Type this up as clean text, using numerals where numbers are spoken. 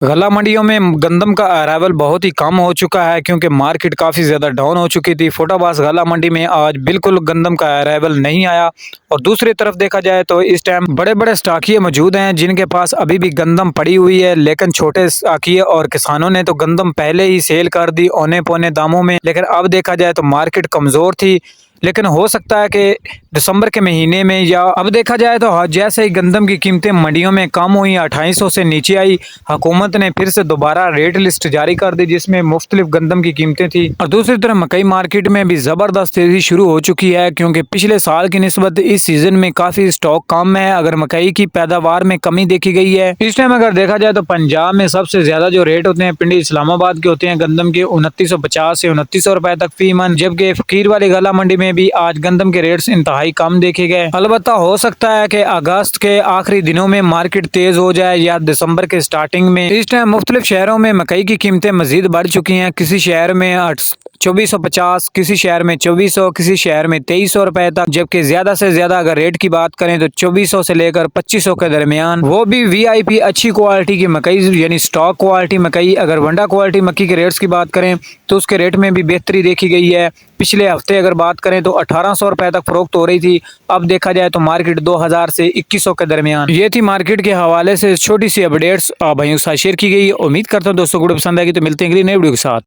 गल्ला मंडियों में गंदम का अराइवल बहुत ही कम हो चुका है क्योंकि मार्केट काफ़ी ज़्यादा डाउन हो चुकी थी। फुटाबास गल्ला मंडी में आज बिल्कुल गंदम का अराइवल नहीं आया और दूसरी तरफ देखा जाए तो इस टाइम बड़े-बड़े स्टॉकिये मौजूद हैं जिनके पास अभी भी गंदम पड़ी हुई है, लेकिन छोटे स्टॉकिये और किसानों ने तो गंदम पहले ही सेल कर दी औने-पौने दामों में। लेकिन अब देखा जाए तो मार्केट कमज़ोर थी, लेकिन हो सकता है कि दिसंबर के महीने में या अब देखा जाए तो जैसे ही गंदम की कीमतें मंडियों में कम हुई 2800 से नीचे आई, हुकूमत ने फिर से दोबारा रेट लिस्ट जारी कर दी जिसमें मुख्तलिफ गंदम की कीमतें थी। और दूसरी तरफ मकई मार्केट में भी ज़बरदस्त तेज़ी शुरू हो चुकी है क्योंकि पिछले साल की निस्बत इस सीज़न में काफ़ी स्टॉक कम है। अगर मकई की पैदावार में कमी देखी गई है। इस टाइम अगर देखा जाए तो पंजाब में सबसे ज़्यादा जो रेट होते हैं पिंडी इस्लामाबाद के होते हैं गंदम के 2950 से 2900 रुपए तक फी मन, जबकि फकीर वाली गला मंडी में भी आज गंदम के रेट्स इंतहाई कम देखे गए। अलबत्ता हो सकता है कि अगस्त के आखिरी दिनों में मार्केट तेज हो जाए या दिसंबर के स्टार्टिंग में। इस टाइम मुख्तलिफ शहरों में मकई की कीमतें मजीद बढ़ चुकी हैं। किसी शहर में 2450, किसी शहर में 2400, किसी शहर में 2300 रुपए तक, जबकि ज्यादा से ज्यादा अगर रेट की बात करें तो 2400 से लेकर 2500 के दरमियान, वो भी वीआईपी अच्छी क्वालिटी की मकई यानी स्टॉक क्वालिटी मकई। अगर वंडा क्वालिटी मक्की के रेट्स की बात करें तो उसके रेट में भी बेहतरी देखी गई है। पिछले हफ्ते अगर बात करें तो 1800 रुपए तक फरोख्त हो रही थी, अब देखा जाए तो मार्केट 2000 से 2100 के दरमियान। ये थी मार्केट के हवाले से छोटी सी अपडेट्स आप भाइयों के साथ शेयर की गई। उम्मीद करता हूँ दोस्तों को पसंद आएगी, तो मिलते हैं अगली नई वीडियो के साथ।